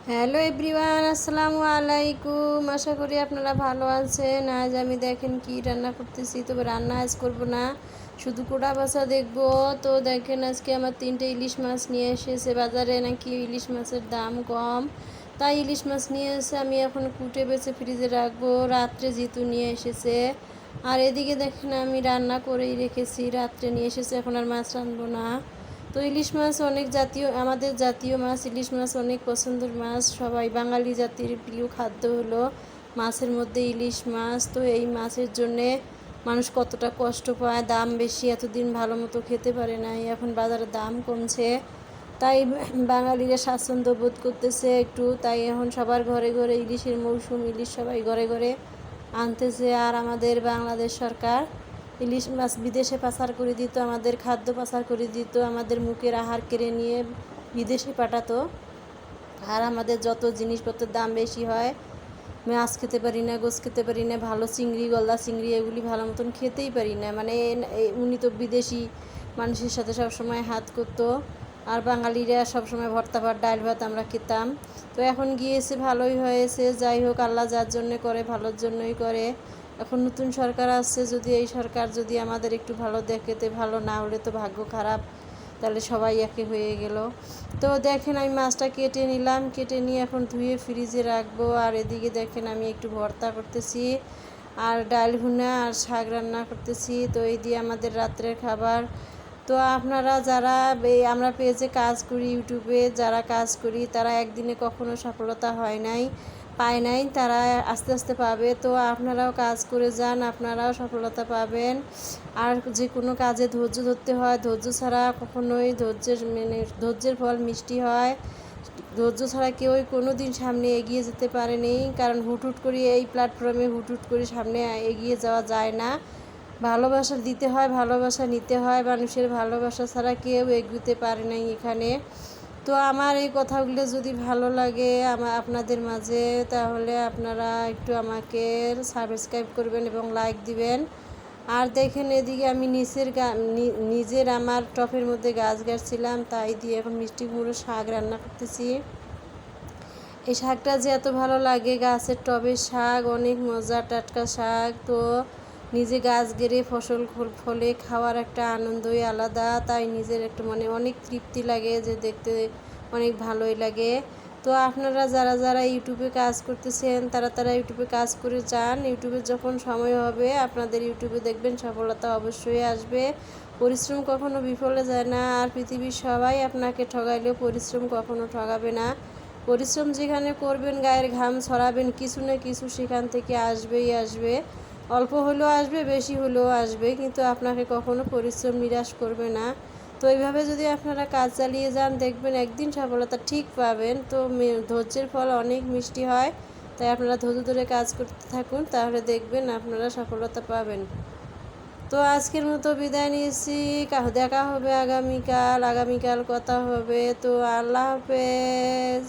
Hello everyone, আসসালামু আলাইকুম। আশা করি আপনারা ভালো আছেন। আজ আমি দেখেন কি রান্না করতেছি। তবে রান্না আজ করব না, শুধু কোটা বাছা দেখবো। তো দেখেন আজকে আমার 3টে ইলিশ মাছ নিয়ে এসেছে বাজারে, নাকি ইলিশ মাছের দাম কম, তাই ইলিশ মাছ নিয়ে এসে আমি এখন কুটে বেছে ফ্রিজে রাখবো, রাত্রে যেহেতু নিয়ে এসেছে। আর এদিকে দেখেন আমি রান্না করেই রেখেছি, রাত্রে নিয়ে এসেছে, এখন আর মাছ রাঁধবো না। তো ইলিশ মাছ অনেক জাতীয়, আমাদের জাতীয় মাছ ইলিশ মাছ অনেক পছন্দের মাছ, সবাই বাঙালি জাতির প্রিয় খাদ্য হলো মাছের মধ্যে ইলিশ মাছ। তো এই মাছের জন্যে মানুষ কতটা কষ্ট পায়, দাম বেশি, এতদিন ভালো মতো খেতে পারে নাই, এখন বাজারে দাম কমছে, তাই বাঙালিরা স্বাচ্ছন্দ্য বোধ করতেছে একটু, তাই এখন সবার ঘরে ঘরে ইলিশের মৌসুম, ইলিশ সবাই ঘরে ঘরে আনতেছে। আর আমাদের বাংলাদেশ সরকার ইলিশ মাছ বিদেশে পাচার করে দিত, আমাদের খাদ্য পাচার করে দিত, আমাদের মুখের আহার কেড়ে নিয়ে বিদেশে পাঠাতো। আর আমাদের যত জিনিসপত্রের দাম বেশি হয়, মাছ খেতে পারি না, গোছ খেতে পারি না, ভালো চিংড়ি, গলদা চিংড়ি এগুলি ভালো মতন খেতেই পারি না। মানে উনি তো বিদেশি মানুষের সাথে সবসময় হাত করতো, আর বাঙালিরা সবসময় ভর্তা ভাত ডাল ভাত আমরা খেতাম। তো এখন গিয়েছে, ভালোই হয়েছে, যাই হোক, আল্লাহ যার জন্যে করে ভালোর জন্যই করে। এখন নতুন সরকার আসছে, যদি এই সরকার যদি আমাদের একটু ভালো দেখেতে, ভালো না হলে তো ভাগ্য খারাপ, তাহলে সবাই একে হয়ে গেল। তো দেখেন আমি মাছটা কেটে নিলাম, কেটে নিয়ে এখন ধুয়ে ফ্রিজে রাখবো। আর এদিকে দেখেন আমি একটু ভর্তা করতেছি, আর ডাল ভুনা আর শাক রান্না করতেছি। তো এই দিয়ে আমাদের রাত্রের খাবার। তো আপনারা যারা আমরা পেজে কাজ করি, ইউটিউবে যারা কাজ করি, তারা একদিনে কখনো সফলতা পায় নাই, তারা আস্তে আস্তে পাবে। তো আপনারাও কাজ করে যান, আপনারাও সফলতা পাবেন। আর যে কোনো কাজে ধৈর্য ধরতে হয়, ধৈর্য ছাড়া কখনোই ধৈর্যের ফল মিষ্টি হয়। ধৈর্য ছাড়া কেউই কোনো দিন সামনে এগিয়ে যেতে পারেনি, কারণ হুটহুট করে এই প্ল্যাটফর্মে হুটহুট করে সামনে এগিয়ে যাওয়া যায় না। ভালোবাসা দিতে হয়, ভালোবাসা নিতে হয়, মানুষের ভালোবাসা ছাড়া কেউ এগোতে পারে নাই এখানে। তো আমার এই কথাগুলো যদি ভালো লাগে আপনাদের মাঝে, তাহলে আপনারা একটু আমাকে সাবস্ক্রাইব করবেন এবং লাইক দিবেন। আর দেখেন এদিকে আমি নিজের আমার টপের মধ্যে গাছ গাছছিলাম, তাই দিয়ে এখন মিষ্টি কুমড়ো শাক রান্না করতেছি। এই শাকটা যে এত ভালো লাগে, গাছের টবের শাক অনেক মজা, টাটকা শাক। তো নিজে গাছ গেড়ে ফসল ফলে খাওয়ার একটা আনন্দই আলাদা, তাই নিজের একটা মনে অনেক তৃপ্তি লাগে, যে দেখতে অনেক ভালোই লাগে। তো আপনারা যারা যারা ইউটিউবে কাজ করতেছেন, তারা ইউটিউবে কাজ করে যান। ইউটিউবে যখন সময় হবে আপনাদের ইউটিউবে দেখবেন সফলতা অবশ্যই আসবে। পরিশ্রম কখনো বিফলে যায় না, আর পৃথিবীর সবাই আপনাকে ঠগাইলেও পরিশ্রম কখনো ঠগাবে না। পরিশ্রম যেখানে করবেন, গায়ের ঘাম ছড়াবেন, কিছু না কিছু সেখান থেকে আসবেই আসবে। অল্প হলেও আসবে, বেশি হলেও আসবে, কিন্তু আপনাকে কখনো পরিশ্রম নিরাশ করবে না। তো এইভাবে যদি আপনারা কাজ চালিয়ে যান, দেখবেন একদিন সফলতা ঠিক পাবেন। তো ধৈর্যের ফল অনেক মিষ্টি হয়, তাই আপনারা ধৈর্য ধরে কাজ করতে থাকুন, তাহলে দেখবেন আপনারা সফলতা পাবেন। তো আজকের মতো বিদায় নিয়েছি, দেখা হবে আগামীকাল কথা হবে। তো আল্লাহ হাফেজ।